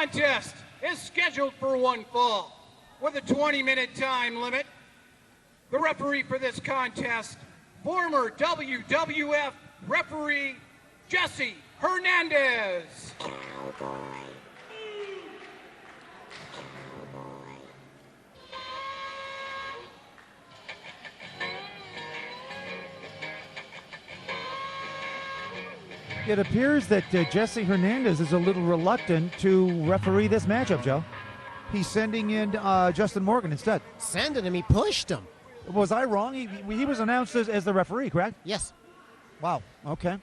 contest is scheduled for one fall with a 20-minute time limit. The referee for this contest, former WWF referee Jesse Hernandez. Cowboy. It appears that Jesse Hernandez is a little reluctant to referee this matchup, Joe. He's sending in Justin Morgan instead. Sending him? He pushed him. Was I wrong? He was announced as the referee, correct? Yes. Wow, okay.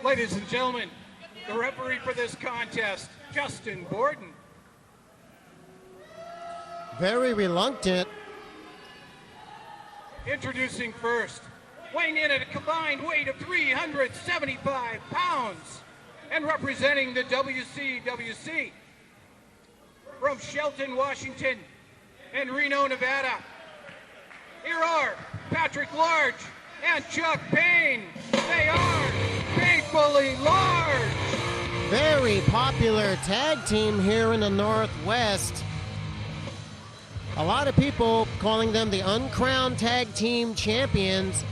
Ladies and gentlemen, the referee for this contest, Justin Borden. Very reluctant. Introducing first, weighing in at a combined weight of 375 pounds and representing the WCWC from Shelton, Washington and Reno, Nevada. Here are Patrick Large and Chuck Payne. They are Paynefully Large. Very popular tag team here in the Northwest. A lot of people calling them the uncrowned tag team champions.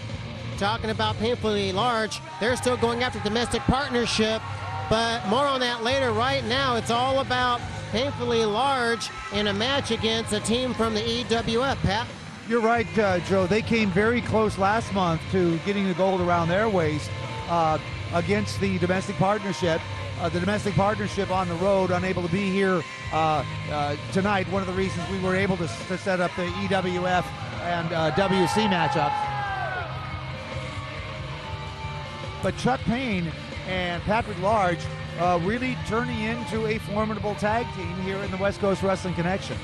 Talking about Paynefully Large, they're still going after domestic partnership, but more on that later. Right now, it's all about Paynefully Large in a match against a team from the EWF, Pat. You're right, Joe. They came very close last month to getting the gold around their waist against the domestic partnership. The domestic partnership on the road, unable to be here tonight. One of the reasons we were able to set up the EWF and WC matchups. But Chuck Payne and Patrick Large really turning into a formidable tag team here in the West Coast Wrestling Connection.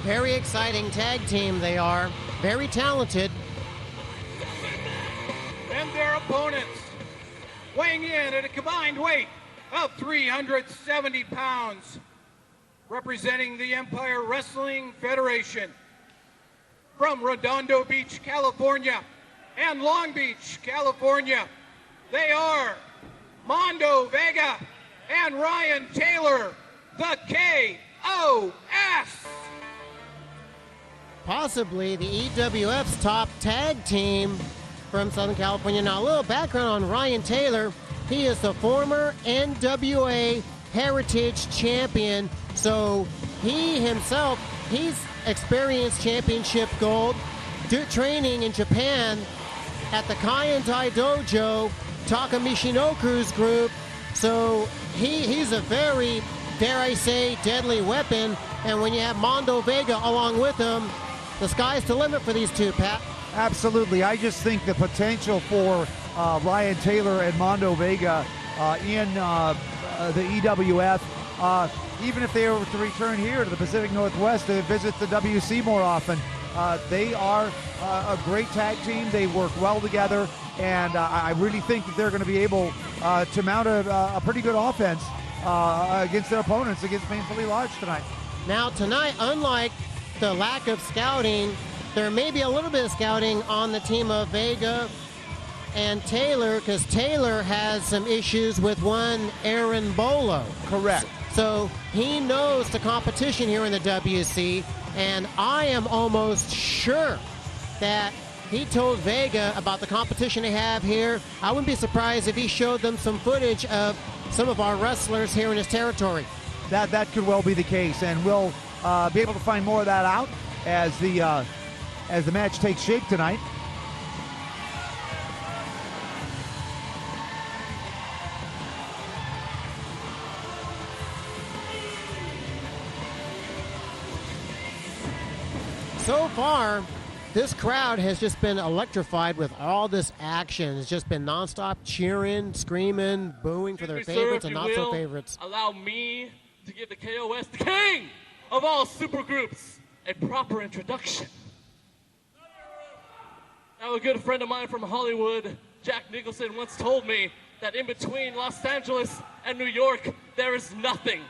Very exciting tag team they are. Very talented. And their opponents, weighing in at a combined weight of 370 pounds, representing the Empire Wrestling Federation from Redondo Beach, California and Long Beach, California. They are Mondo, Vega and Ryan Taylor, the KOS. Possibly the EWF's top tag team from Southern California. Now, a little background on Ryan Taylor. He is the former NWA Heritage Champion. So he himself, he's experienced championship gold, training in Japan at the Kaientai Dojo, Takamishinoku's group. So he's a very, dare I say, deadly weapon. And when you have Mondo Vega along with him, the sky's the limit for these two, Pat. Absolutely. I just think the potential for Ryan Taylor and Mondo Vega in the EWF, even if they were to return here to the Pacific Northwest to visit the WC more often, they are a great tag team. They work well together, and I really think that they're going to be able to mount a pretty good offense against their opponents, against Paynefully Large tonight. Now, tonight, unlike the lack of scouting, there may be a little bit of scouting on the team of Vega and Taylor, because Taylor has some issues with one Aaron Bolo. Correct. So he knows the competition here in the WC, and I am almost sure that he told Vega about the competition they have here. I wouldn't be surprised if he showed them some footage of some of our wrestlers here in his territory. That could well be the case, and we'll be able to find more of that out as the match takes shape tonight. So far, this crowd has just been electrified with all this action. It's just been nonstop cheering, screaming, booing for their favorites and not so favorites. Allow me to give the KOS, the king of all supergroups, a proper introduction. Now, a good friend of mine from Hollywood, Jack Nicholson, once told me that in between Los Angeles and New York, there is nothing.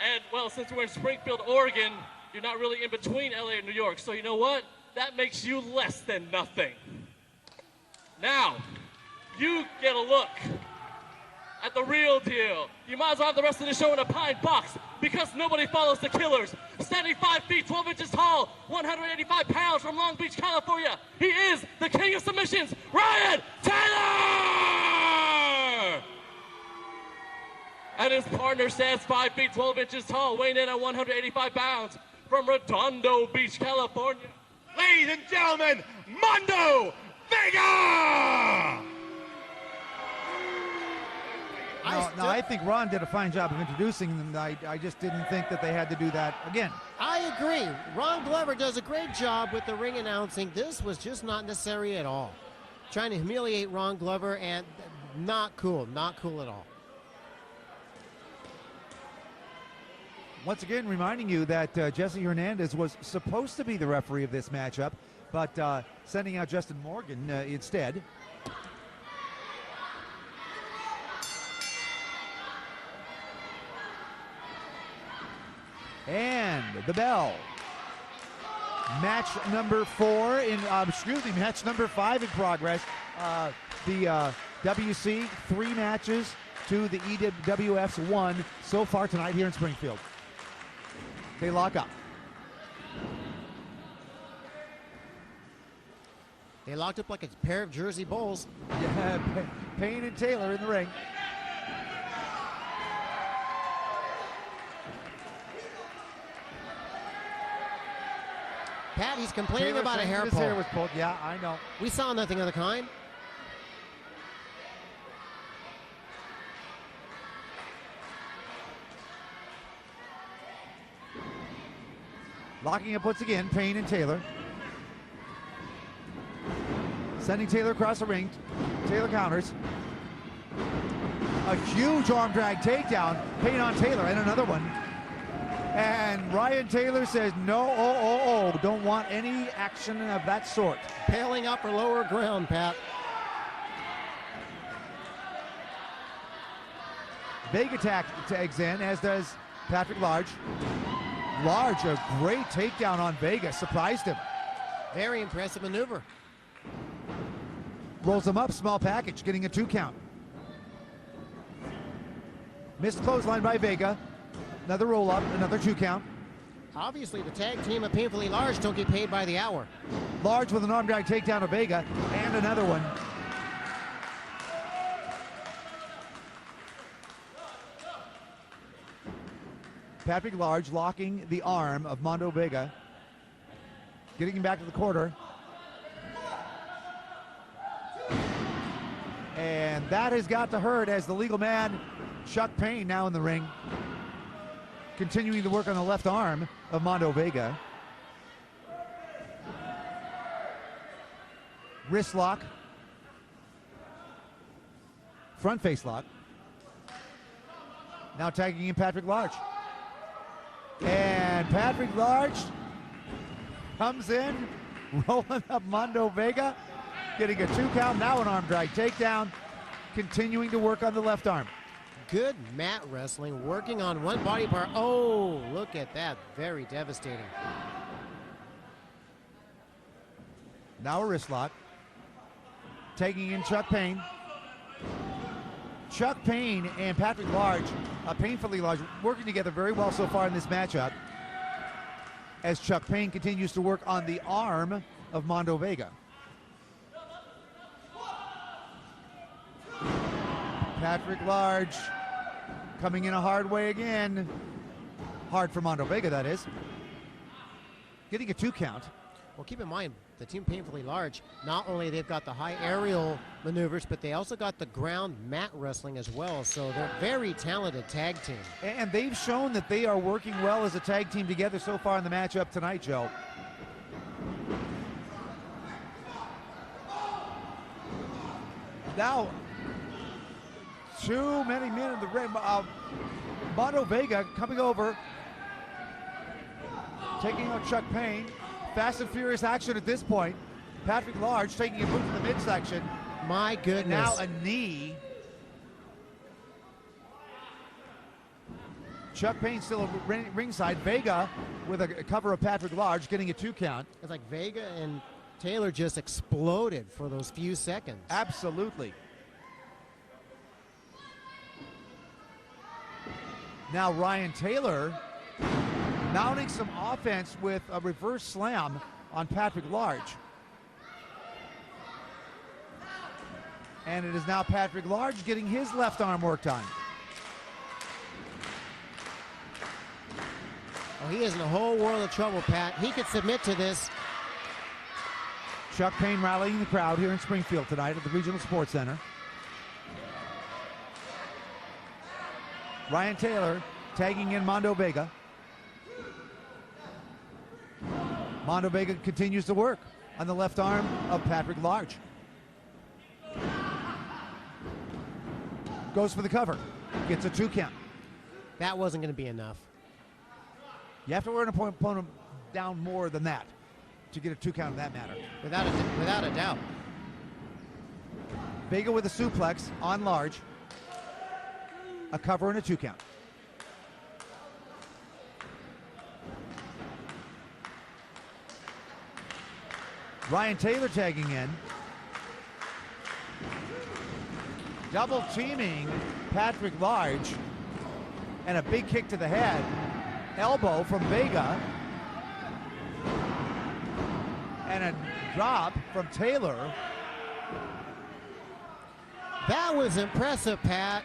And, well, since we're in Springfield, Oregon, you're not really in between LA and New York. So you know what? That makes you less than nothing. Now, you get a look at the real deal. You might as well have the rest of the show in a pine box because nobody follows the killers. Standing 5 feet, 12 inches tall, 185 pounds from Long Beach, California. He is the king of submissions, Ryan Taylor! And his partner stands 5 feet, 12 inches tall, weighing in at 185 pounds from Redondo Beach, California. Ladies and gentlemen, Mondo Vega! No, I think Ron did a fine job of introducing them. I just didn't think that they had to do that again. I agree. Ron Glover does a great job with the ring announcing. This was just not necessary at all. Trying to humiliate Ron Glover, and not cool at all. Once again, reminding you that Jesse Hernandez was supposed to be the referee of this matchup, but sending out Justin Morgan instead. And the bell. Match number 4 in, match number 5 in progress. The WC 3 matches to the EWF's 1 so far tonight here in Springfield. They lock up. They locked up like a pair of Jersey Bulls. Yeah, Payne and Taylor in the ring. Pat, he's complaining about a hair His pull. hair was pulled. Yeah, I know. We saw nothing of the kind. Locking up once again, Payne and Taylor. Sending Taylor across the ring. Taylor counters. A huge arm drag takedown. Payne on Taylor, and another one. And Ryan Taylor says, no, don't want any action of that sort. Pailing up for lower ground, Pat. Vega tags in, as does Patrick Large. Large, a great takedown on Vega, surprised him. Very impressive maneuver. Rolls him up, small package, getting a 2 count. Missed clothesline by Vega. Another roll up, another 2 count. Obviously, the tag team of Painfully Large don't get paid by the hour. Large with an arm drag takedown of Vega, and another one. Patrick Large locking the arm of Mondo Vega. Getting him back to the quarter. And that has got to hurt as the legal man, Chuck Payne, now in the ring. Continuing to work on the left arm of Mondo Vega. Wrist lock. Front face lock. Now tagging in Patrick Large. And Patrick Large comes in, rolling up Mondo Vega, getting a 2 count, now an arm drag takedown, continuing to work on the left arm. Good mat wrestling, working on one body part. Oh, look at that, very devastating. Now a wrist lock. Taking in Chuck Payne. Chuck Payne and Patrick Large, Painfully Large, working together very well so far in this matchup, as Chuck Payne continues to work on the arm of Mondo Vega. Patrick Large coming in a hard way again. Hard for Mondo Vega, that is. Getting a 2 count. Well, keep in mind, the team Painfully Large, not only they've got the high aerial maneuvers, but they also got the ground mat wrestling as well. So they're a very talented tag team. And they've shown that they are working well as a tag team together so far in the matchup tonight, Joe. Now, too many men in the ring. Mondo Vega coming over, taking out Chuck Payne. Fast and furious action at this point. Patrick Large taking a move to the midsection. My goodness. Now a knee. Chuck Payne still ringside. Vega with a cover of Patrick Large, getting a 2 count. It's like Vega and Taylor just exploded for those few seconds. Absolutely. Now Ryan Taylor mounting some offense with a reverse slam on Patrick Large. And it is now Patrick Large getting his left arm worked on. Oh, he is in a whole world of trouble, Pat. He could submit to this. Chuck Payne rallying the crowd here in Springfield tonight at the Regional Sports Center. Ryan Taylor tagging in Mondo Vega. Mondo Vega continues to work on the left arm of Patrick Large. Goes for the cover. Gets a 2 count. That wasn't going to be enough. You have to wear an opponent down more than that to get a 2 count in that matter. Without a doubt. Vega with a suplex on Large. A cover and a 2 count. Ryan Taylor tagging in. Double teaming Patrick Large. And a big kick to the head. Elbow from Vega. And a drop from Taylor. That was impressive, Pat.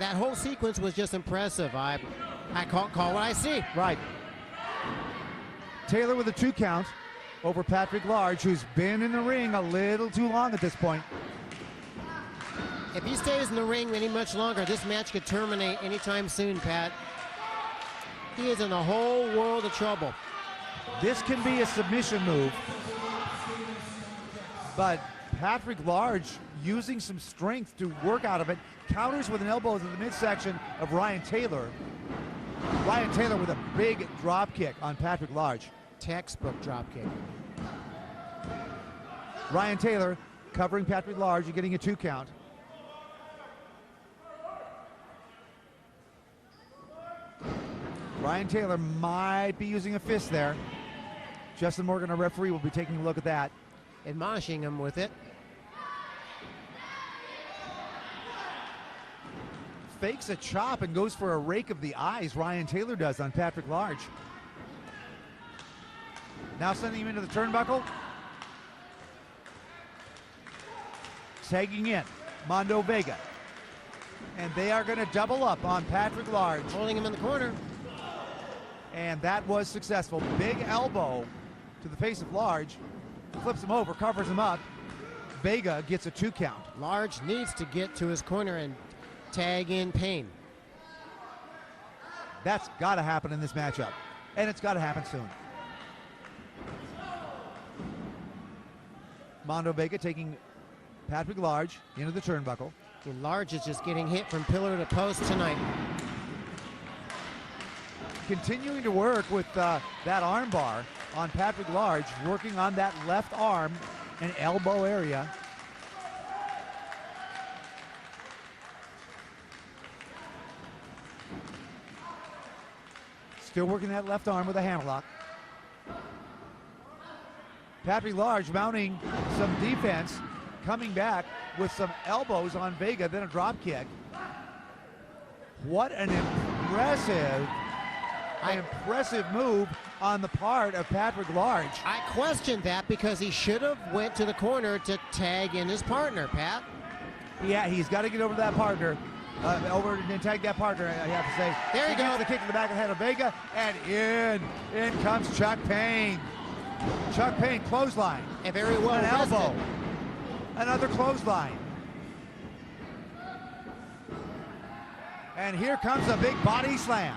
That whole sequence was just impressive. I can't call what I see. Right. Taylor with a 2 count over Patrick Large, who's been in the ring a little too long at this point. If he stays in the ring any much longer, this match could terminate anytime soon, Pat. He is in a whole world of trouble. This can be a submission move, but Patrick Large using some strength to work out of it, counters with an elbow to the midsection of Ryan Taylor. Ryan Taylor with a big drop kick on Patrick Large. Textbook drop kick. Ryan Taylor covering Patrick Large and getting a 2 count. Ryan Taylor might be using a fist there. Justin Morgan, our referee, will be taking a look at that. Admonishing him with it. Fakes a chop and goes for a rake of the eyes. Ryan Taylor does on Patrick Large. Now sending him into the turnbuckle. Tagging in Mondo Vega. And they are going to double up on Patrick Large. Holding him in the corner. And that was successful. Big elbow to the face of Large. Flips him over, covers him up. Vega gets a 2 count. Large needs to get to his corner and tag in Payne. That's got to happen in this matchup. And it's got to happen soon. Mondo Vega taking Patrick Large into the turnbuckle. And Large is just getting hit from pillar to post tonight. Continuing to work with that arm bar on Patrick Large, working on that left arm and elbow area. Still working that left arm with a hammerlock. Patrick Large mounting some defense, coming back with some elbows on Vega, then a drop kick. What an impressive move on the part of Patrick Large. I questioned that because he should have went to the corner to tag in his partner, Pat. Yeah, he's got to get over that partner. Over and tag that partner, I have to say. There you go. The kick to the back of the head of Vega, and in comes Chuck Payne. Chuck Payne, clothesline. And very well An rested. elbow. Another clothesline. And here comes a big body slam.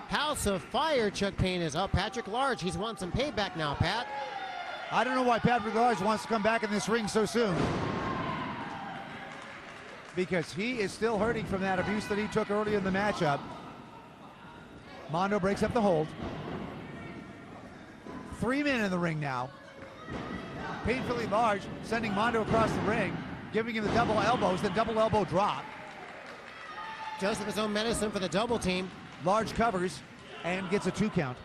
House of Fire, Chuck Payne is up. Patrick Large, he's wanting some payback now, Pat. I don't know why Patrick Large wants to come back in this ring so soon. Because he is still hurting from that abuse that he took early in the matchup. Mondo breaks up the hold. 3 men in the ring now. Painfully Large sending Mondo across the ring, giving him the double elbows, the double elbow drop. Joseph his own medicine for the double team. Large covers and gets a 2 count.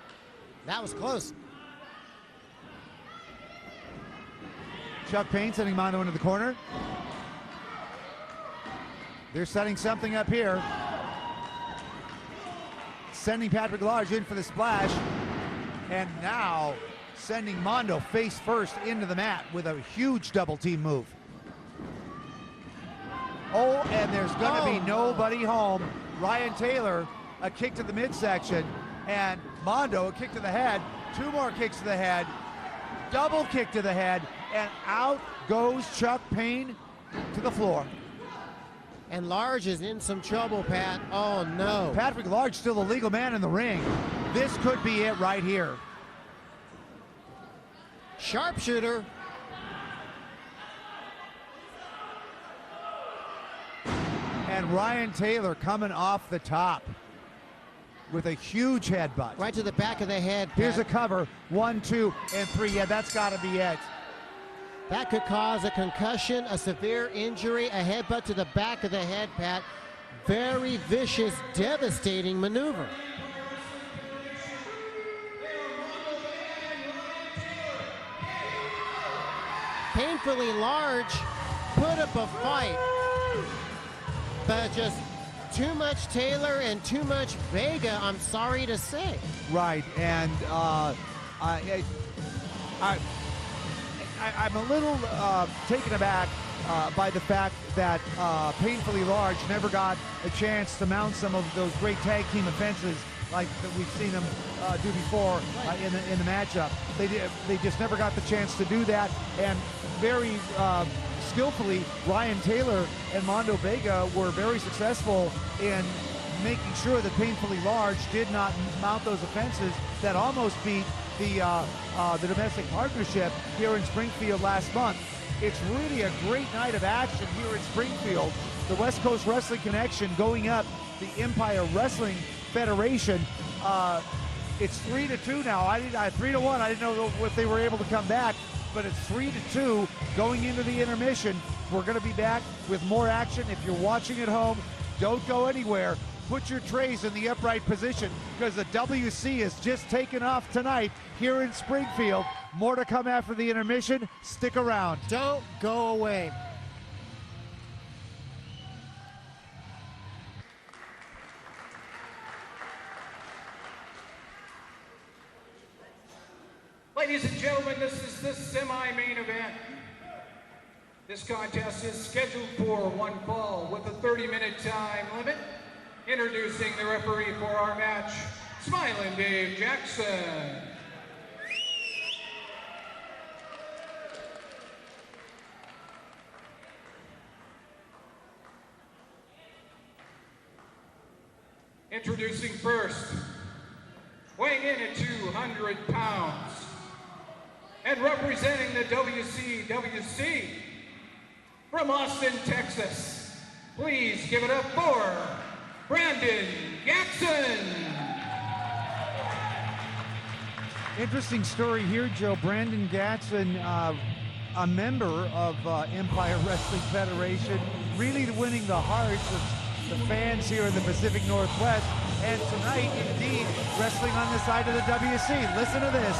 That was close. Chuck Payne sending Mondo into the corner. They're setting something up here. Sending Patrick Large in for the splash. And now sending Mondo face first into the mat with a huge double team move. Oh, and there's gonna be nobody home. Ryan Taylor, a kick to the midsection, and Mondo, a kick to the head, 2 more kicks to the head, double kick to the head, and out goes Chuck Payne to the floor. And Large is in some trouble, Pat. Oh, no. Patrick Large still the legal man in the ring. This could be it right here. Sharpshooter. And Ryan Taylor coming off the top with a huge headbutt. Right to the back of the head, Pat. Here's a cover. 1, 2, and 3. Yeah, that's got to be it. That could cause a concussion, a severe injury, a headbutt to the back of the head, Pat. Very vicious, devastating maneuver. Painfully Large put up a fight, but just too much Taylor and too much Vega, I'm sorry to say. Right, and I'm a little taken aback by the fact that Painfully Large never got a chance to mount some of those great tag team offenses like that we've seen them do before in the matchup. They just never got the chance to do that, and very skillfully, Ryan Taylor and Mondo Vega were very successful in making sure that Painfully Large did not mount those offenses that almost beat the domestic partnership here in Springfield last month. It's really a great night of action here in Springfield. The West Coast Wrestling Connection going up the Empire Wrestling Federation. It's 3-2 now. 3-1. I didn't know if they were able to come back, but it's 3-2 going into the intermission. We're going to be back with more action. If you're watching at home, don't go anywhere. Put your trays in the upright position because the WC is just taken off tonight here in Springfield. More to come after the intermission. Stick around. Don't go away. Ladies and gentlemen, this is the semi-main event. This contest is scheduled for 1 fall with a 30-minute time limit. Introducing the referee for our match, Smiling Dave Jackson. Introducing first, weighing in at 200 pounds, and representing the WCWC from Austin, Texas. Please give it up for Brandon Gatson. Interesting story here, Joe. Brandon Gatson, a member of Empire Wrestling Federation, really winning the hearts of the fans here in the Pacific Northwest. And tonight, indeed, wrestling on the side of the WC. Listen to this.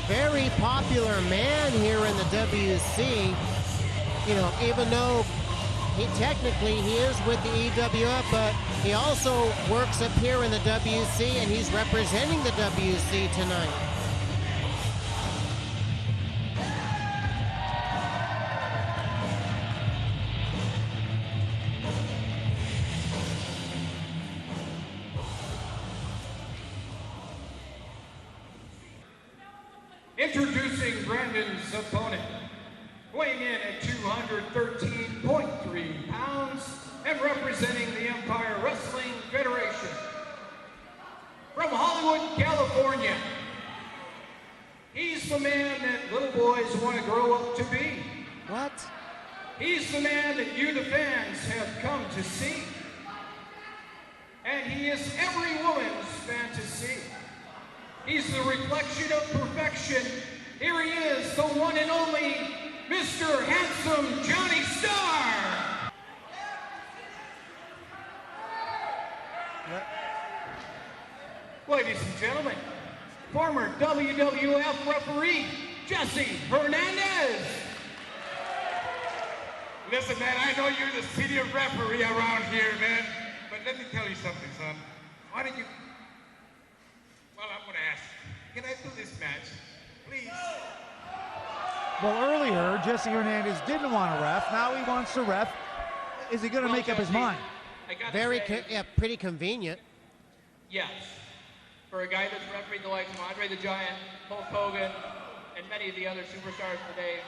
Very popular man here in the WC. You know, even though he is with the EWF, but he also works up here in the WC, and he's representing the WC tonight. Introducing Brandon's opponent, weighing in at 213.3 pounds and representing the Empire Wrestling Federation. From Hollywood, California, he's the man that little boys want to grow up to be. What? He's the man that you, the fans, have come to see. And he is every woman's fantasy. He's the reflection of perfection. Here he is, the one and only Mr. Handsome Johnny Starr. ladies and gentlemen, former WWF referee, Jesse Hernandez. Listen, man, I know you're the senior referee around here, man, but let me tell you something, son. Why don't you... Well, I'm going to ask, can I do this match, please? Well, earlier, Jesse Hernandez didn't want to ref. Now he wants to ref. Is he going to make up his mind? Pretty convenient. Yes. For a guy that's refereed the likes of Andre the Giant, Hulk Hogan, and many of the other superstars today,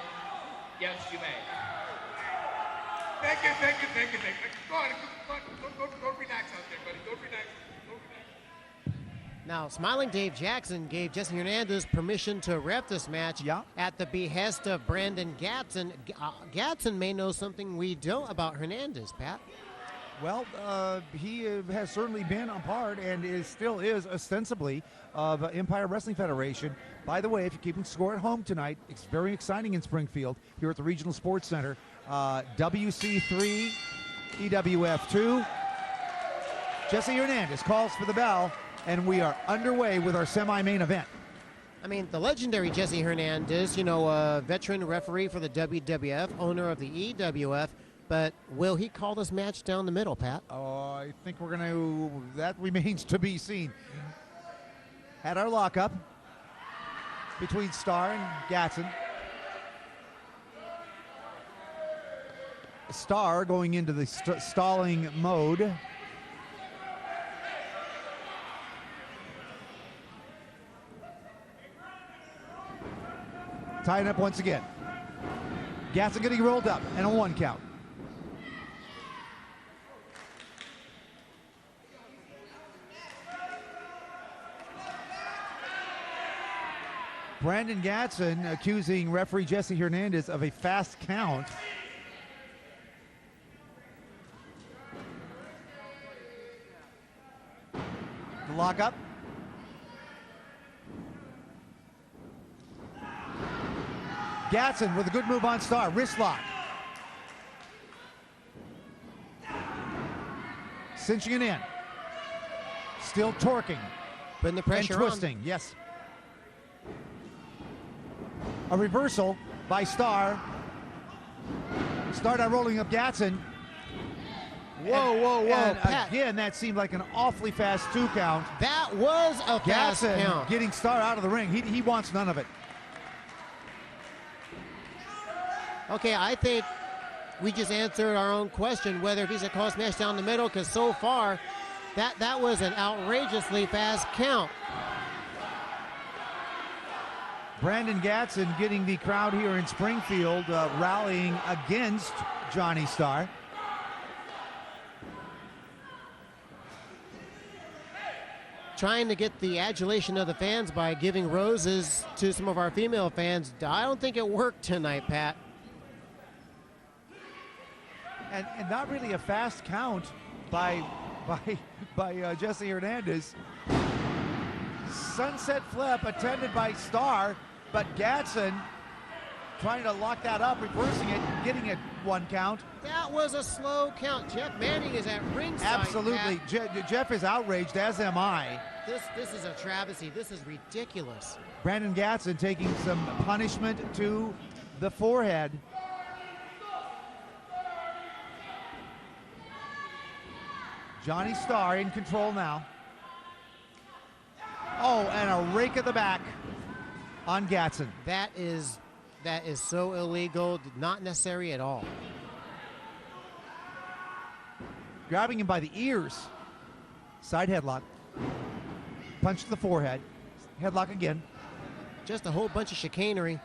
yes, you may. Thank you. Go on, don't relax out there, buddy. Don't relax. Now, Smiling Dave Jackson gave Jesse Hernandez permission to ref this match at the behest of Brandon Gatson. Gatson may know something we don't about Hernandez, Pat. Well, he has certainly been a part and still is ostensibly of Empire Wrestling Federation. By the way, if you're keeping score at home tonight, it's very exciting in Springfield here at the Regional Sports Center. WC3, EWF2. Jesse Hernandez calls for the bell, and we are underway with our semi-main event. I mean, the legendary Jesse Hernandez, a veteran referee for the WWF, owner of the EWF, but will he call this match down the middle, Pat? I think we're going to, that remains to be seen. Had our lockup between Starr and Gatson. Starr going into the stalling mode. Tying up once again. Gatson getting rolled up and a 1 count. Brandon Gatson accusing referee Jesse Hernandez of a fast count. The lockup. Gatson with a good move on Starr. Wrist lock. Cinching it in. Still torquing. Putting the pressure and twisting. on. Yes. A reversal by Starr. Starr now rolling up Gatson. Whoa. And Pat, again, that seemed like an awfully fast 2 count. that was a fast Gatson count. getting Starr out of the ring. He wants none of it. Okay, I think we just answered our own question, whether he's a call smash down the middle, because so far, that was an outrageously fast count. Brandon Gatson getting the crowd here in Springfield rallying against Johnny Starr. Trying to get the adulation of the fans by giving roses to some of our female fans. I don't think it worked tonight, Pat. And not really a fast count by Jesse Hernandez. Sunset flip attended by Starr, but Gatson trying to lock that up, reversing it, getting it 1 count. That was a slow count. Jeff Manning is at ringside. Absolutely. Jeff is outraged, as am I. This is a travesty. This is ridiculous. Brandon Gatson taking some punishment to the forehead. Johnny Starr in control now. Oh, and a rake at the back on Gatson. That is so illegal, not necessary at all. Grabbing him by the ears. Side headlock. Punch to the forehead. Headlock again. Just a whole bunch of chicanery.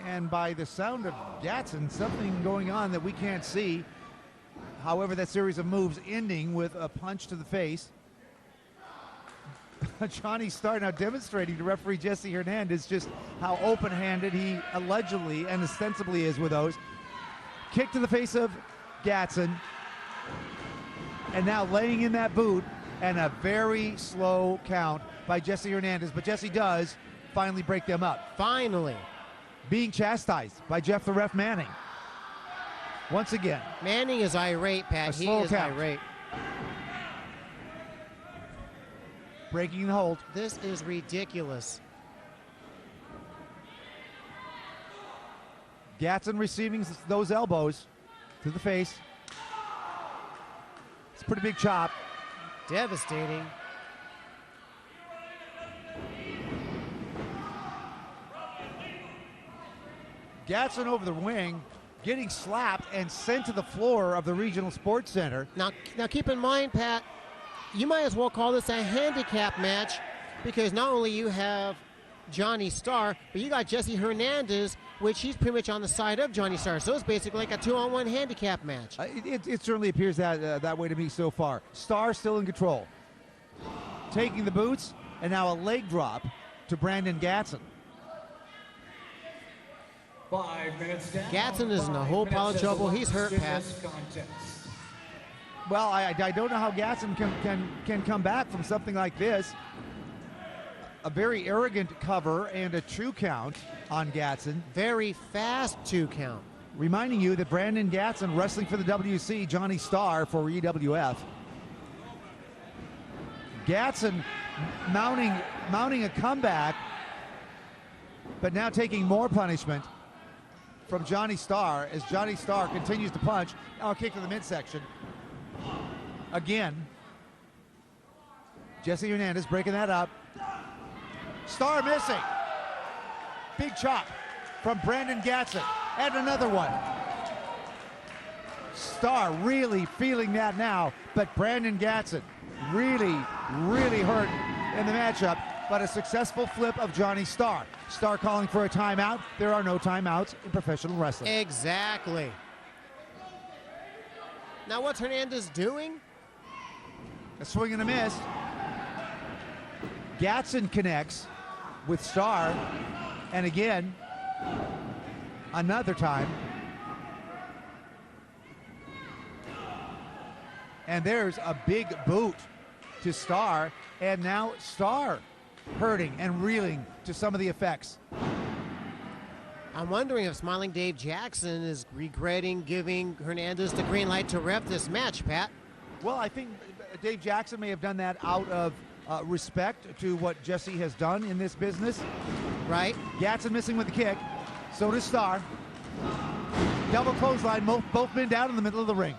And by the sound of Gatson, something going on that we can't see. However, that series of moves ending with a punch to the face. Johnny Starr now demonstrating to referee Jesse Hernandez just how open-handed he allegedly and ostensibly is with those. Kick to the face of Gatson. And now laying in that boot, and a very slow count by Jesse Hernandez. But Jesse does finally break them up. Finally. Being chastised by Jeff the Ref Manning. Once again. Manning is irate, Pat. He is irate. breaking the hold. This is ridiculous. Gatson receiving those elbows to the face. It's a pretty big chop. Devastating. Gatson over the wing, getting slapped and sent to the floor of the Regional Sports Center. Now keep in mind, Pat, you might as well call this a handicap match, because not only you have Johnny Starr, but you got Jesse Hernandez, which he's pretty much on the side of Johnny Starr. So it's basically like a 2-on-1 handicap match. It certainly appears that way to me so far. Starr still in control. Taking the boots, and now a leg drop to Brandon Gatson. 5 minutes down. Gatson is in a whole pile of trouble. He's hurt, Pat. Well, I don't know how Gatson can come back from something like this. A very arrogant cover and a 2 count on Gatson. Very fast 2 count. Reminding you that Brandon Gatson wrestling for the WC, Johnny Starr for EWF. Gatson mounting a comeback, but now taking more punishment from Johnny Starr as Johnny Starr continues to punch. Now a kick to the midsection. Again. Jesse Hernandez breaking that up. Starr missing. Big chop from Brandon Gatson. And another one. Starr really feeling that now, but Brandon Gatson really hurt in the matchup, but a successful flip of Johnny Starr. Starr calling for a timeout. There are no timeouts in professional wrestling. Exactly. Now what's Hernandez doing? A swing and a miss. Gatson connects with Starr, and again, another time. And there's a big boot to Starr, and now Starr hurting and reeling to some of the effects. I'm wondering if Smiling Dave Jackson is regretting giving Hernandez the green light to ref this match, Pat. Well, I think Dave Jackson may have done that out of respect to what Jesse has done in this business. Right. Gatson missing with the kick. So does Starr. Double clothesline, both men down in the middle of the ring.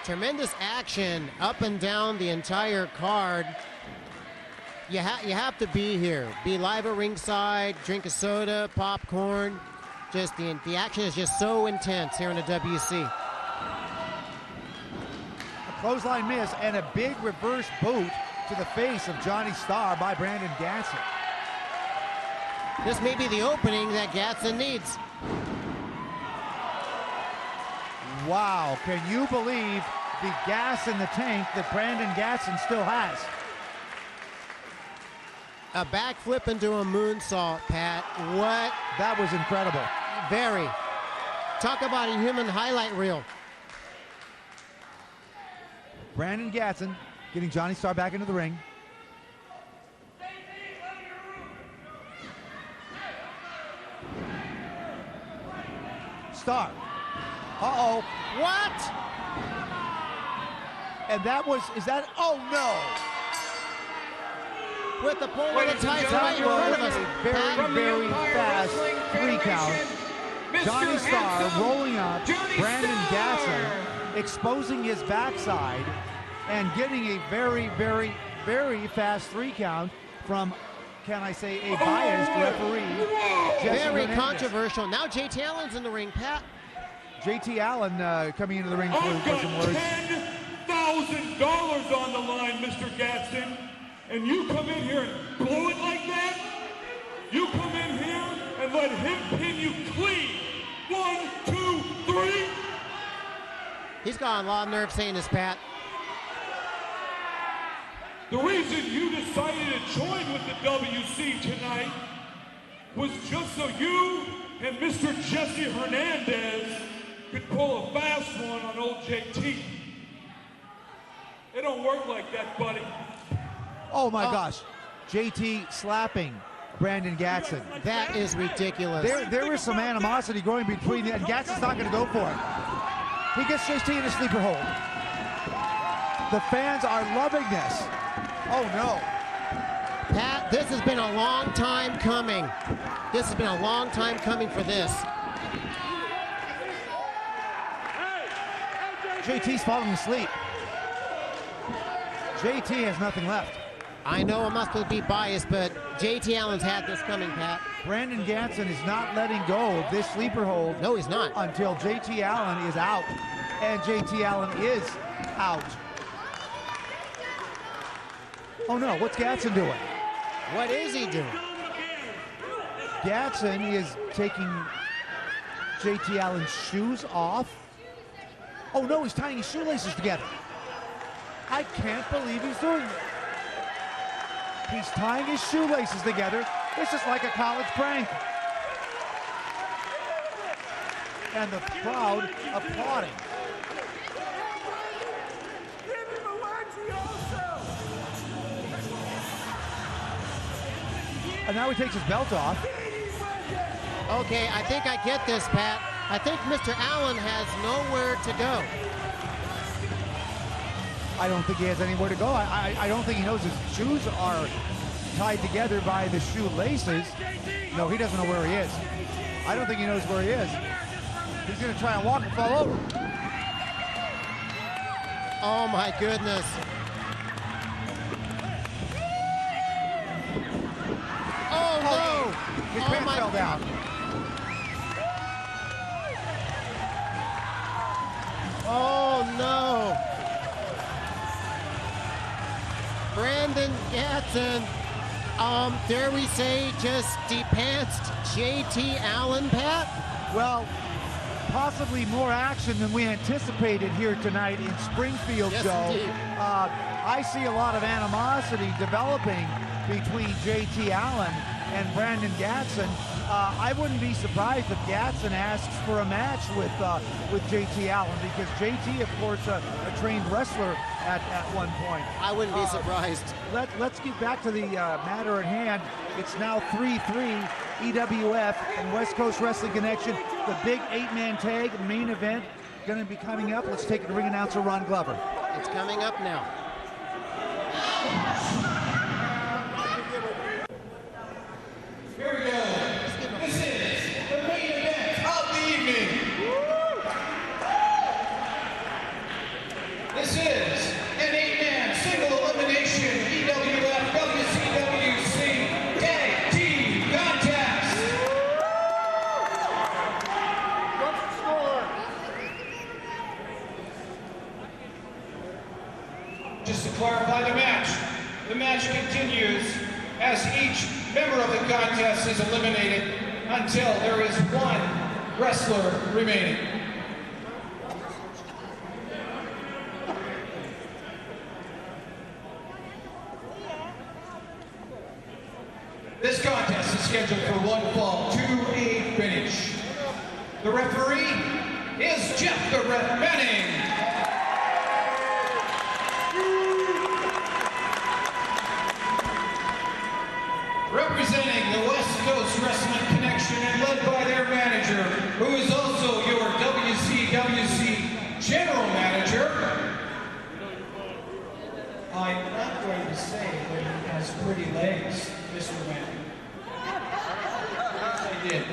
Tremendous action up and down the entire card. You have to be here. Be live at ringside, drink a soda, popcorn. Just the action is just so intense here in the WC. A clothesline miss and a big reverse boot to the face of Johnny Starr by Brandon Gatson. This may be the opening that Gatson needs. Wow, can you believe the gas in the tank that Brandon Gatson still has? A backflip into a moonsault, Pat. What? That was incredible. Very. Talk about a human highlight reel. Brandon Gatson getting Johnny Starr back into the ring. Starr. Uh-oh. What? And that was, oh no! With the pole that ties right in front of us. Very fast 3 count. Johnny Starr rolling up Brandon Gatson, exposing his backside, and getting a very fast 3 count from, can I say, a biased referee. Very controversial. Now JT Allen's in the ring, Pat. JT Allen coming into the ring for some words. $10,000 on the line, Mr. Gatson, and you come in here and blow it like that? You come in here and let him pin you clean. 1, 2, 3. He's got a lot of nerve saying this, Pat. The reason you decided to join with the WC tonight was just so you and Mr. Jesse Hernandez could pull a fast one on old JT. It don't work like that, buddy. Oh my gosh. JT slapping Brandon Gatson. That is ridiculous. There is some animosity going between them, and Gatson's not going to go for it. He gets JT in a sleeper hold. The fans are loving this. Oh no. Pat, this has been a long time coming. This has been a long time coming for this. JT's falling asleep. JT has nothing left. I know I'm not supposed to be biased, but JT Allen's had this coming, Pat. Brandon Gatson is not letting go of this sleeper hold. No, he's not. Until JT Allen is out. And JT Allen is out. Oh no, what's Gatson doing? What is he doing? Gatson is taking JT Allen's shoes off. Oh no, he's tying his shoelaces together. I can't believe he's doing it. He's tying his shoelaces together. This is like a college prank. And the crowd applauding. And now he takes his belt off. Okay, I think I get this, Pat. I think Mr. Allen has nowhere to go. I don't think he has anywhere to go. I don't think he knows his shoes are tied together by the shoelaces. No, he doesn't know where he is. I don't think he knows where he is. He's going to try and walk and fall over. Oh my goodness. Oh no! His pants fell down. Oh no! Brandon Gatson, dare we say, just depantsed JT Allen, Pat? Well, possibly more action than we anticipated here tonight in Springfield, Yes, Joe. indeed. I see a lot of animosity developing between JT Allen and Brandon Gatson. I wouldn't be surprised if Gatson asks for a match with JT Allen, because JT, of course, a trained wrestler at one point. I wouldn't be surprised. Let's get back to the matter at hand. It's now 3-3, EWF and West Coast Wrestling Connection. The big 8-man tag main event going to be coming up. Let's take it to ring announcer Ron Glover. It's coming up now. Here we go. This is the main event of the evening. This is an 8-man single elimination EWF WCWC Tag Team Contest. What's the score? Just to clarify the match continues as each member of the contest is eliminated until there is one wrestler remaining. This contest is scheduled for one fall to a finish. The referee is Jeff the Ref Manning. Representing the West Coast Wrestling Connection and led by their manager, who is also your WCWC General Manager. I'm not going to say that he has pretty legs, Mr. Manning. I did.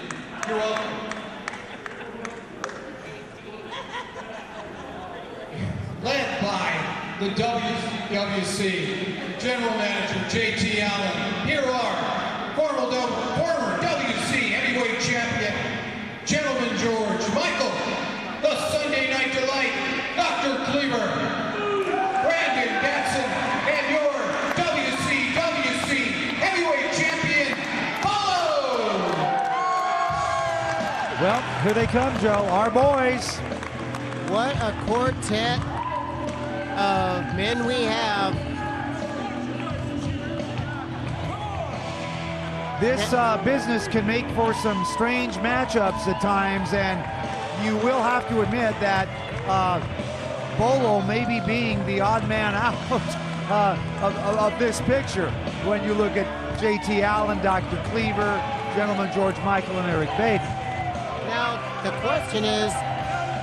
You're welcome. Led by the WCWC General Manager, JT Allen. Here are former WC Heavyweight Champion, Gentleman George Michael, the Sunday Night Delight, Dr. Kliever, Brandon Gatson, and your WCWC Heavyweight Champion, Bolo! Well, here they come, Joe. Our boys. What a quartet of men we have. This business can make for some strange matchups at times, and you will have to admit that Bolo may be being the odd man out of this picture when you look at JT Allen, Dr. Kliever, Gentleman George Michael, and Erik Baeden. Now, the question is,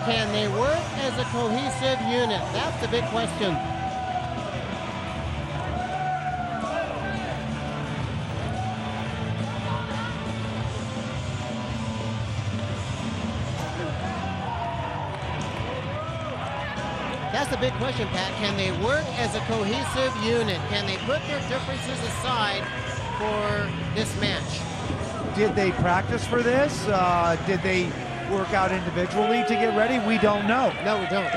Can they work as a cohesive unit? That's the big question. That's the big question, Pat. Can they work as a cohesive unit? Can they put their differences aside for this match? Did they practice for this? Did they work out individually to get ready? We don't know. No, we don't.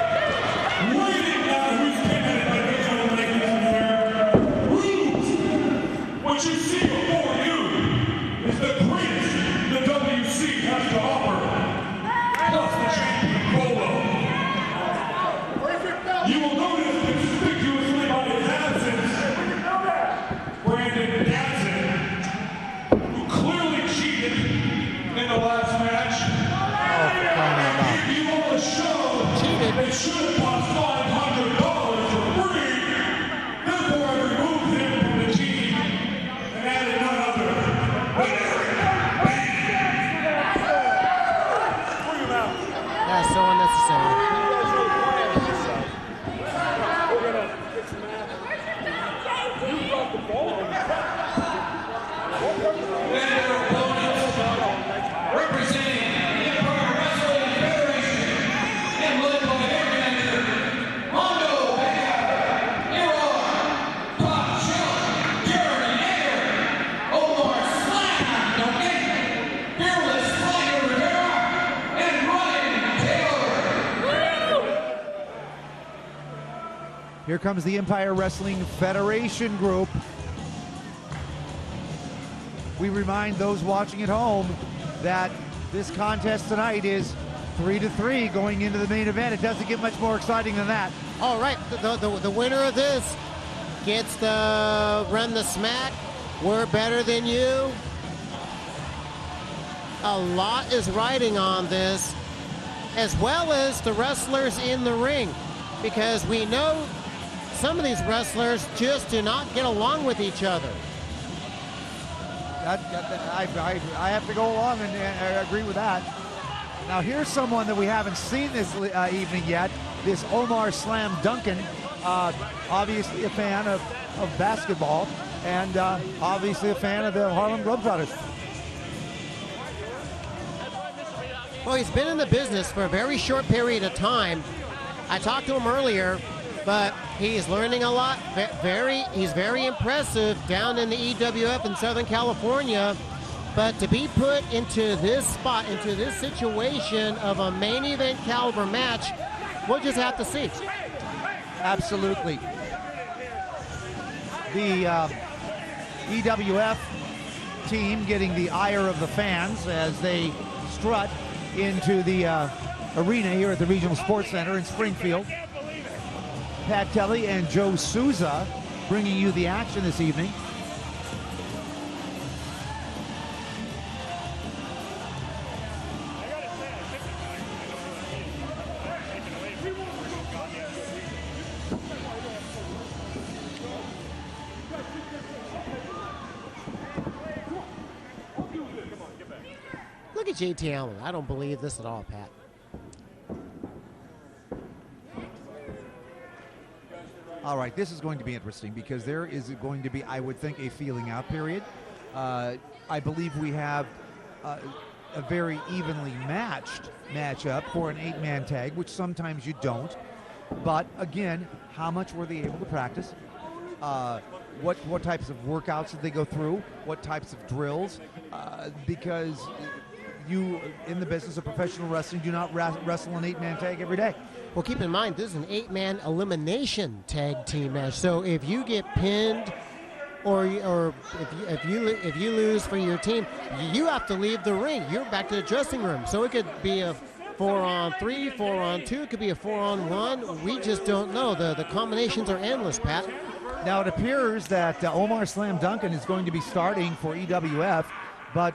What you see before you is the greatest the WC has to offer. Plus the champion Bolo. You will notice conspicuously on his absence, Brandon Gatson, who clearly cheated in the last match. If you want to show cheated, it should have cost $500 for free. Therefore, I removed him from the team and added none other than Erik. Bring him out. That's so unnecessary. Here comes the Empire Wrestling Federation group. We remind those watching at home that this contest tonight is 3-3 going into the main event. It doesn't get much more exciting than that. All right, the winner of this gets to run the smack. We're better than you. A lot is riding on this, as well as the wrestlers in the ring, because we know some of these wrestlers just do not get along with each other. I have to go along and agree with that. Now here's someone that we haven't seen this evening yet. This Omar Slam Duncan, obviously a fan of basketball, and obviously a fan of the Harlem Globetrotters. Well, he's been in the business for a very short period of time. I talked to him earlier, but he's learning a lot. He's very impressive down in the EWF in Southern California. But to be put into this spot, into this situation of a main event caliber match, we'll just have to see. Absolutely. The EWF team getting the ire of the fans as they strut into the arena here at the Regional Sports Center in Springfield. Pat Kelly and Joe Souza bringing you the action this evening. Look at JT Allen. I don't believe this at all, Pat. All right, this is going to be interesting because there is going to be, I would think, a feeling out period. I believe we have a very evenly matched matchup for an 8-man tag, which sometimes you don't. But again, how much were they able to practice? What types of workouts did they go through? What types of drills? Because you, in the business of professional wrestling, do not wrestle an 8-man tag every day. Well, keep in mind, this is an 8-man elimination tag team match. So if you get pinned, or if you lose for your team, you have to leave the ring. You're back to the dressing room. So it could be a 4-on-3, 4-on-2. It could be a 4-on-1. We just don't know. The combinations are endless, Pat. Now it appears that Omar Slam Duncan is going to be starting for EWF. But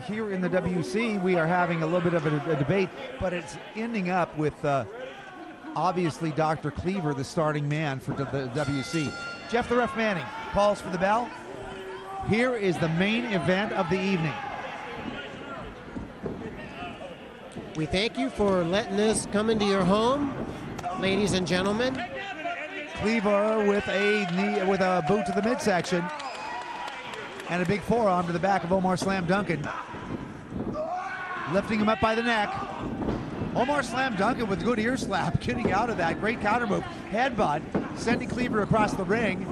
here in the WC, we are having a little bit of a debate, but it's ending up with obviously Dr. Kliever, the starting man for the WC. Jeff the Ref Manning calls for the bell. Here is the main event of the evening. We thank you for letting us come into your home, ladies and gentlemen. Kliever with a knee, with a boot to the midsection, and a big forearm to the back of Omar Slam Duncan, lifting him up by the neck. Omar Slam Duncan with good ear slap, getting out of that. Great counter move. Headbutt, sending Kliever across the ring.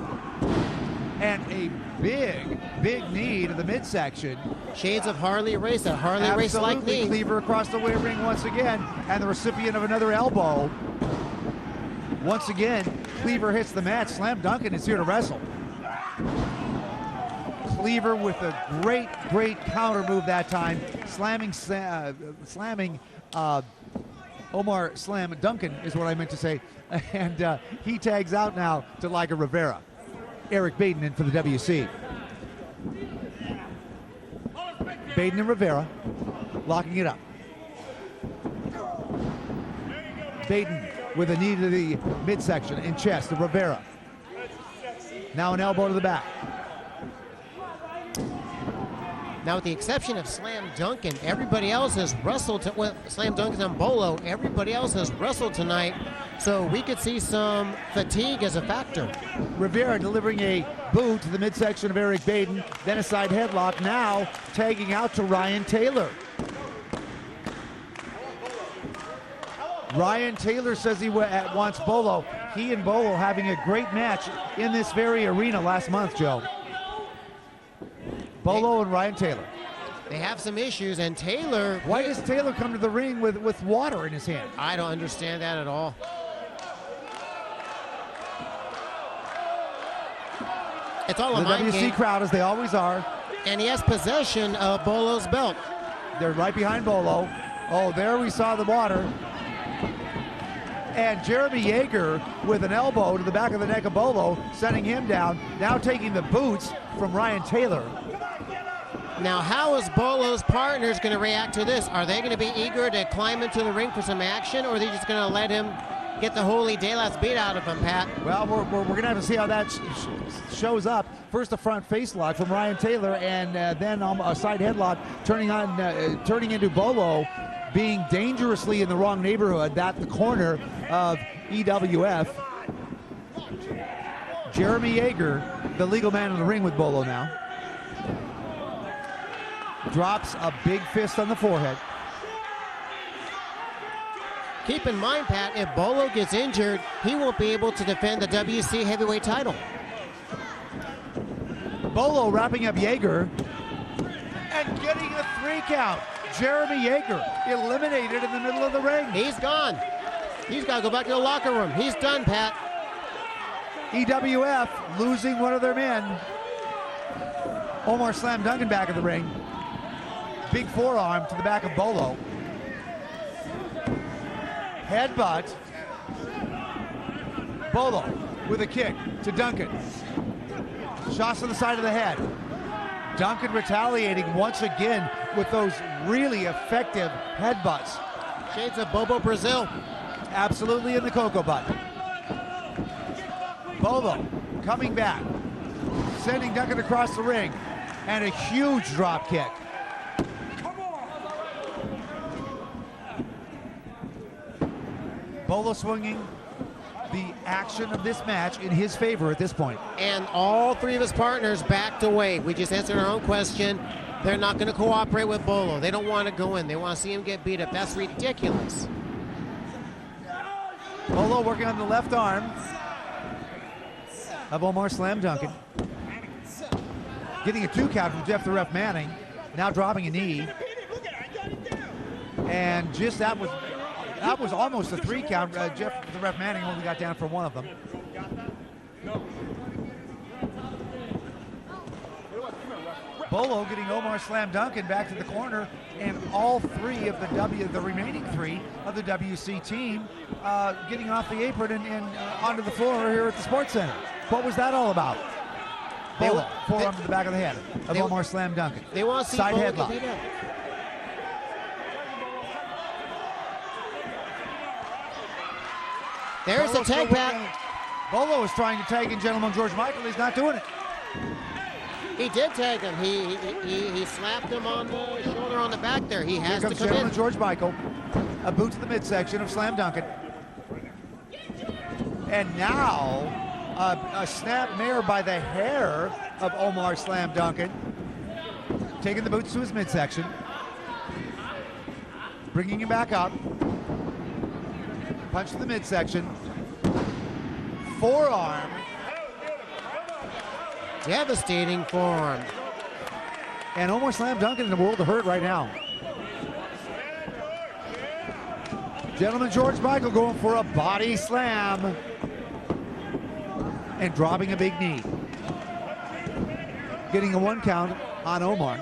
And a big knee to the midsection. Shades of Harley Race, that Harley Race-like knee. Kliever across the ring once again, and the recipient of another elbow. Once again, Kliever hits the mat. Slam Duncan is here to wrestle. Kliever with a great counter move that time, slamming Omar Slam Duncan is what I meant to say, and he tags out now to Liger Rivera. Erik Baeden in for the WC. Baeden and Rivera locking it up. Baeden with a knee to the midsection and chest to Rivera. Now an elbow to the back. Now, with the exception of Slam Duncan, everybody else has wrestled. Well, Slam Duncan and Bolo, everybody else has wrestled tonight. So we could see some fatigue as a factor. Rivera delivering a boot to the midsection of Erik Baeden, then a side headlock, now tagging out to Ryan Taylor. Ryan Taylor says he wants Bolo. He and Bolo having a great match in this very arena last month, Joe. Bolo and Ryan Taylor. They have some issues, and Taylor... Why does Taylor come to the ring with water in his hand? I don't understand that at all. It's all a mind game. The WC crowd, as they always are. And he has possession of Bolo's belt. They're right behind Bolo. Oh, there we saw the water. And Jeremy Jaeger with an elbow to the back of the neck of Bolo, sending him down. Now taking the boots from Ryan Taylor. Now, how is Bolo's partners going to react to this? Are they going to be eager to climb into the ring for some action, or are they just going to let him get the holy daylights beat out of him, Pat? Well, we're going to have to see how that shows up. First, a front face lock from Ryan Taylor, and then a side headlock turning into Bolo being dangerously in the wrong neighborhood. That's the corner of EWF. Jeremy Jaeger, the legal man in the ring with Bolo now. Drops a big fist on the forehead. Keep in mind, Pat, if Bolo gets injured, he won't be able to defend the WC heavyweight title. Bolo wrapping up Jaeger and getting a 3 count. Jeremy Jaeger eliminated in the middle of the ring. He's gone. He's got to go back to the locker room. He's done, Pat. EWF losing one of their men. Omar Slam Duncan back in the ring. Big forearm to the back of Bolo. Headbutt. Bolo with a kick to Duncan. Shots to the side of the head. Duncan retaliating once again with those really effective headbutts. Shades of Bobo Brazil. Absolutely in the cocoa butt. Bolo coming back. Sending Duncan across the ring. And a huge drop kick. Bolo swinging the action of this match in his favor at this point. And all three of his partners backed away. We just answered our own question. They're not going to cooperate with Bolo. They don't want to go in. They want to see him get beat up. That's ridiculous. Bolo working on the left arm of Omar Slam Duncan. Getting a 2 count from Jeff the Ref Manning. Now dropping a knee. And just that was almost a 3 count. Jeff the Ref Manning only got down for one of them. Bolo getting Omar Slam Duncan back to the corner, and all three of the remaining 3 of the WC team getting off the apron and onto the floor here at the Sports Center. What was that all about? Bolo, forearm to the back of the head of Omar Slam Duncan. They want to see side Bolo headlock. get beat up. There's the tag, Pat. Bolo is trying to tag in Gentleman George Michael. He's not doing it. He did tag him. He slapped him on the shoulder on the back there. He has Here to comes come Gentleman in. George Michael. A boot to the midsection of Slam Duncan. And now a snap mare by the hair of Omar Slam Duncan. Taking the boots to his midsection. Bringing him back up. Punch to the midsection. Forearm. Devastating forearm. And Omar Slam Duncan in a world of hurt right now. Gentleman George Michael going for a body slam. And dropping a big knee. Getting a 1 count on Omar.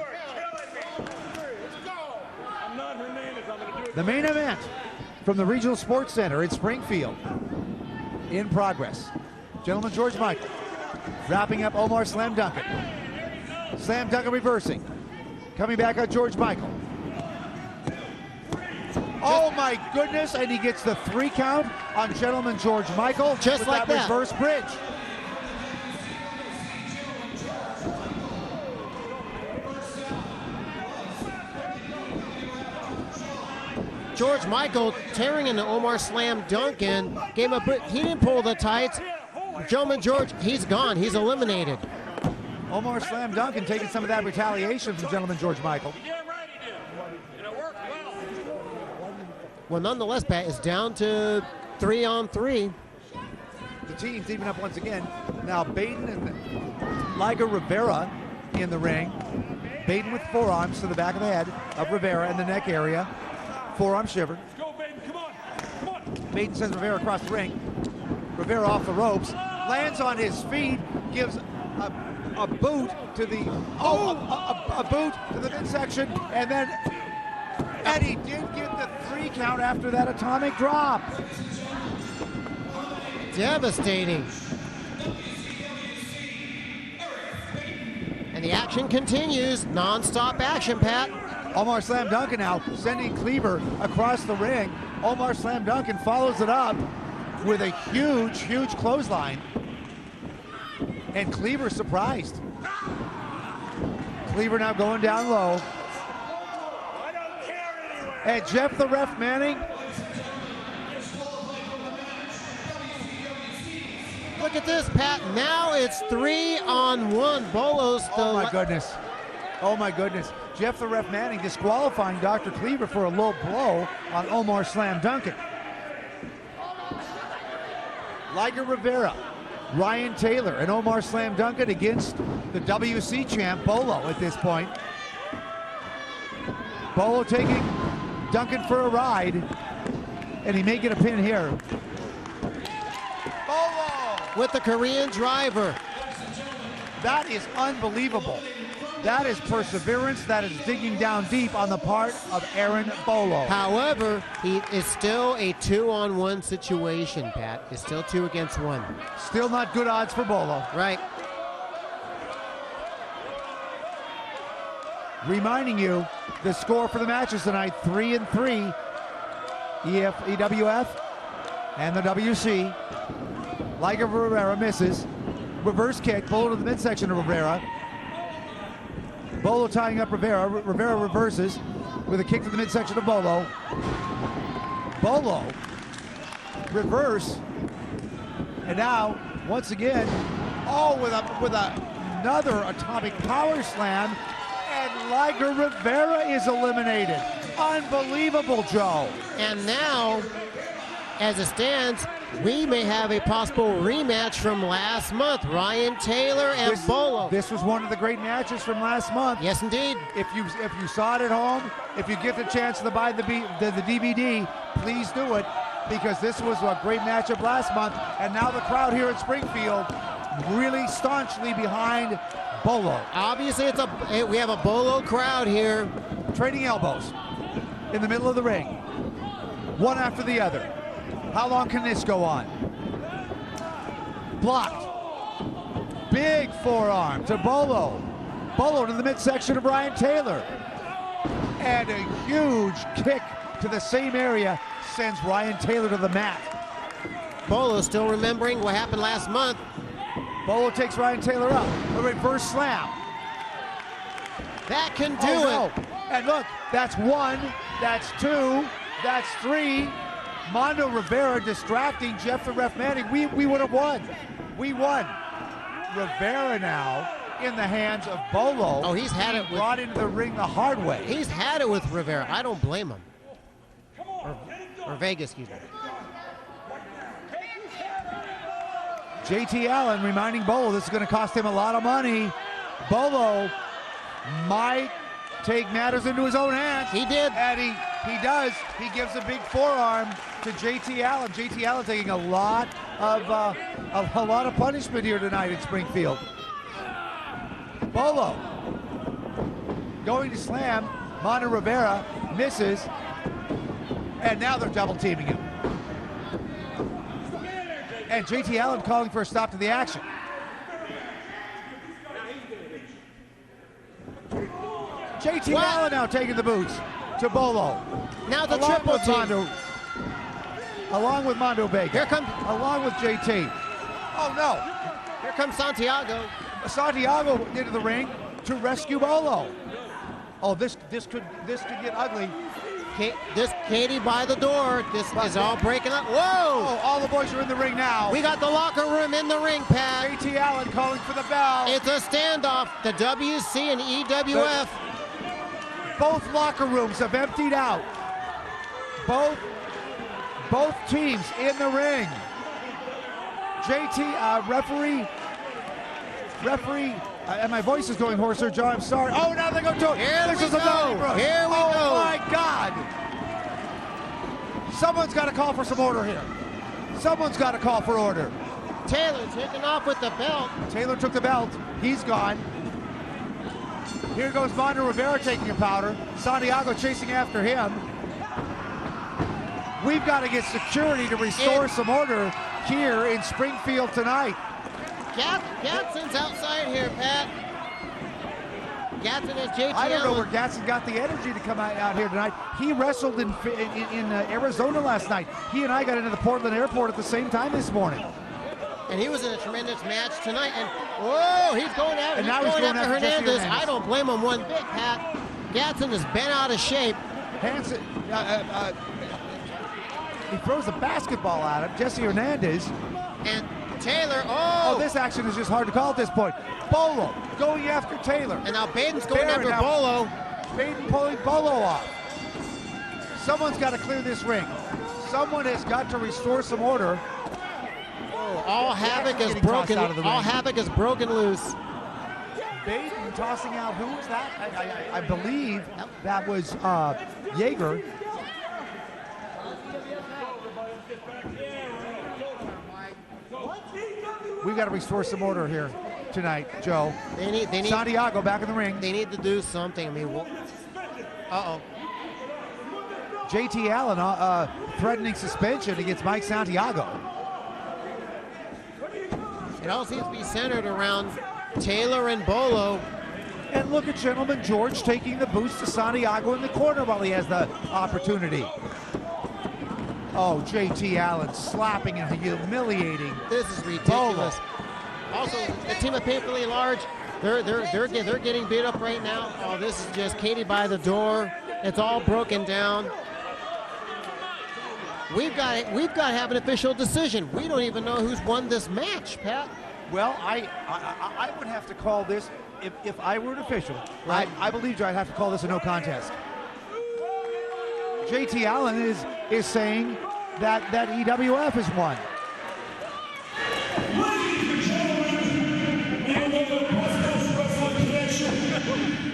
The main event from the Regional Sports Center in Springfield in progress. Gentleman George Michael wrapping up Omar Slam Duncan. Slam Duncan reversing. Coming back on George Michael. Oh my goodness, and he gets the 3 count on Gentleman George Michael. Just like that. Reverse bridge. George Michael tearing into Omar Slam Duncan. He didn't pull the tights. Gentleman George, he's gone. He's eliminated. Omar Slam Duncan taking some of that retaliation from Gentleman George Michael. Well, nonetheless, Pat is down to 3-on-3. The team's even up once again. Now Baeden and Liger Rivera in the ring. Baeden with forearms to the back of the head of Rivera in the neck area. Forearm shiver. Go, Baeden, come on. Come on. Baeden sends Rivera across the ring. Rivera off the ropes. Lands on his feet. Gives a boot to the a boot to the midsection, and he did get the 3 count after that atomic drop. Devastating. And the action continues. Non-stop action, Pat. Omar Slam Duncan now sending Kliever across the ring. Omar Slam Duncan follows it up with a huge clothesline. And Kliever surprised. Kliever now going down low. And Jeff the Ref Manning. Look at this, Pat. Now it's 3-on-1. Bolo's the... Oh my goodness. Oh my goodness. Jeff the Ref Manning disqualifying Dr. Kliever for a low blow on Omar Slam Duncan. Liger Rivera, Ryan Taylor, and Omar Slam Duncan against the WC champ Bolo at this point. Bolo taking Duncan for a ride, and he may get a pin here. Bolo! With the Korean driver. That is unbelievable. That is perseverance. That is digging down deep on the part of Aaron Bolo. However, he is still a 2-on-1 situation, Pat. It's still 2 against 1. Still not good odds for Bolo. Right. Reminding you, the score for the matches tonight, 3-3. EWF and the WC. Liger Rivera misses. Reverse kick, Bolo to the midsection of Rivera. Bolo tying up Rivera. Rivera reverses with a kick to the midsection of Bolo. Bolo reverse, and now once again, with another atomic power slam, and Liger Rivera is eliminated. Unbelievable, Joe. And now, as it stands, we may have a possible rematch from last month. Ryan Taylor and Bolo. This was one of the great matches from last month. Yes, indeed. If you saw it at home, if you get the chance to buy the DVD, please do it, because this was a great matchup last month, and now the crowd here at Springfield really staunchly behind Bolo. Obviously, we have a Bolo crowd here. Trading elbows in the middle of the ring, one after the other. How long can this go on? Blocked. Big forearm to Bolo. Bolo to the midsection of Ryan Taylor. And a huge kick to the same area sends Ryan Taylor to the mat. Bolo still remembering what happened last month. Bolo takes Ryan Taylor up. A reverse slam. That can do Oh, it. no. And look, that's 1, that's 2, that's 3. Mondo Rivera distracting Jeff the Ref Manning. We would have won. We won. Rivera now in the hands of Bolo. Oh, he's had it with, brought into the ring the hard way. he's had it with Rivera. I don't blame him. Or Vega, excuse me. JT Allen reminding Bolo this is going to cost him a lot of money. Bolo might take matters into his own hands. He did. And he does. He gives a big forearm to JT Allen. JT Allen taking a lot of punishment here tonight in Springfield. Bolo going to slam. Mondo Rivera misses. And now they're double teaming him. And JT Allen calling for a stop to the action. JT Allen now taking the boots to Bolo. Now the triple team. Mondo, along with Mondo Vega. Here comes, along with JT. Oh no. here comes Santiago. Santiago into the ring to rescue Bolo. Oh, this could get ugly. This Katie by the door. This is all breaking up. Whoa! Oh, all the boys are in the ring now. We got the locker room in the ring, Pat. JT Allen calling for the bell. It's a standoff. The WC and EWF. Both locker rooms have emptied out. Both teams in the ring. JT, referee, and my voice is going hoarse, sir, John. I'm sorry. Oh, now they go to it. Here we go. Here we go. Oh my God! Someone's got to call for some order here. Someone's got to call for order. Taylor taking off with the belt. Taylor took the belt. He's gone. Here goes Mondo Rivera taking a powder. Santiago chasing after him. We've got to get security to restore some order here in Springfield tonight. Gatson's outside here, Pat. Gatson is JT I don't know Allen. where Gatson got the energy to come out here tonight. He wrestled in Arizona last night. He and I got into the Portland airport at the same time this morning. And he was in a tremendous match tonight. And whoa, he's going after, And now he's going after Hernandez. Hernandez. I don't blame him one bit, Pat. Gatson has been out of shape. Hanson, he throws a basketball at him, Jesse Hernandez. And Taylor, oh! This action is just hard to call at this point. Bolo going after Taylor. And now Baeden's going Baron after now. Bolo. Baeden pulling Bolo off. Someone's got to clear this ring. Someone has got to restore some order. Oh, all havoc is Getting broken. tossed out of the All ring. havoc is broken loose. Baeden tossing out, who was that? I believe that was Jaeger. We've got to restore some order here tonight, Joe. They need Santiago back in the ring. They need to do something. I mean, uh-oh. JT Allen threatening suspension against Mike Santiago. It all seems to be centered around Taylor and Bolo. And look at Gentleman George taking the boost to Santiago in the corner while he has the opportunity. Oh, JT Allen slapping and humiliating. This is ridiculous. Also, the team of Paynefully Large, they're getting beat up right now. Oh, this is just Katie by the door. It's all broken down. We've got to have an official decision. We don't even know who's won this match, Pat. Well, I would have to call this, if I were an official, right. I believe I'd have to call this a no contest. JT Allen is saying that EWF has won. Ladies and gentlemen, in the West Coast Wrestling Connection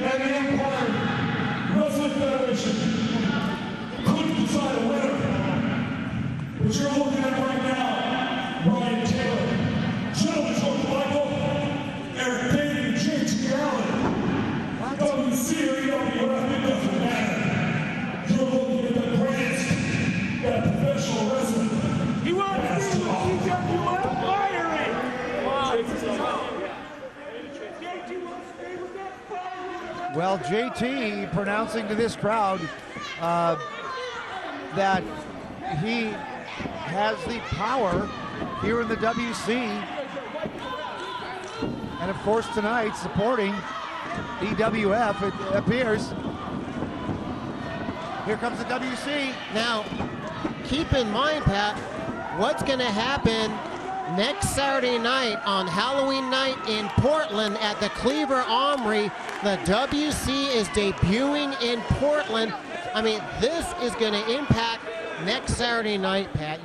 and the Empire Wrestling Federation couldn't decide a winner. But you're looking at right now, Ryan Taylor, Gentleman George Michael, Eric Payne, and JT Allen. WC or EWF, it doesn't matter. You're looking at the greatest that professional wrestling. He wants to do EWF firing. Well, JT pronouncing to this crowd that he has the power here in the WC. And of course tonight supporting EWF, it appears. Here comes the WC. Now, keep in mind, Pat, what's going to happen next Saturday night on Halloween night in Portland at the Kliever Armory. The WC is debuting in Portland. I mean, this is going to impact next Saturday night, Pat.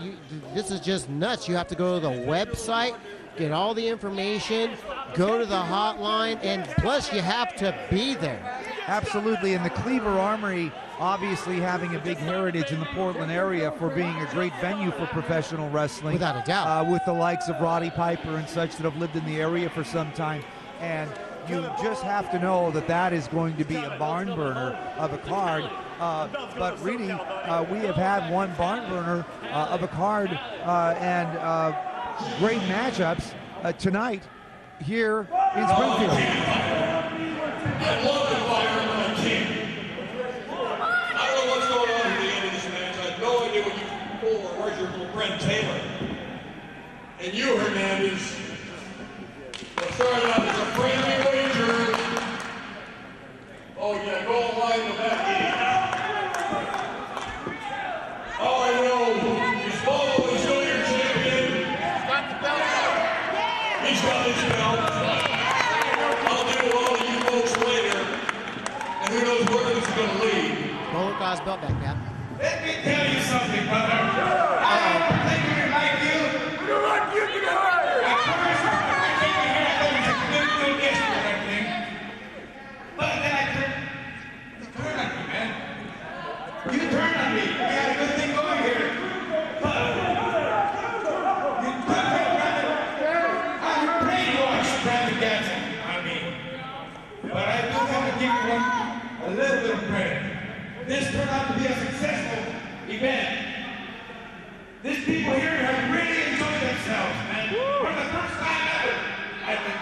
This is just nuts. You have to go to the website, get all the information, go to the hotline, and plus you have to be there. Absolutely, and the Kliever Armory obviously having a big heritage in the Portland area for being a great venue for professional wrestling. Without a doubt. With the likes of Roddy Piper and such that have lived in the area for some time. And you just have to know that that is going to be a barn burner of a card. But really, we have had one barn burner of a card and great matchups tonight here in Springfield. I love the fire on my team. I don't know what's going on at the end of this match. I have no idea what you can pull or where's your little friend Taylor. And you, Hernandez, started out as a friendly wager. Oh yeah, go online in the back gate. All I know is Bolo is still your champion. He's got the belt. He's got his belt. I'll deal with all of you folks later. And who knows where this is going to lead. Bolo got his belt back, Pat. Let me tell you something, brother. I don't think we like you. We don't like you, get out. At first, I came in here, I thought it was a good gesture and everything. But then I turned on me, man. You turned on me. We had a good thing going here. But you took it, brother. I'm brainwashed, Brandon Gatson. I mean, but I do have to give you a little bit of credit. This turned out to be a successful event. These people here have really enjoyed themselves, man. For the first time ever, I think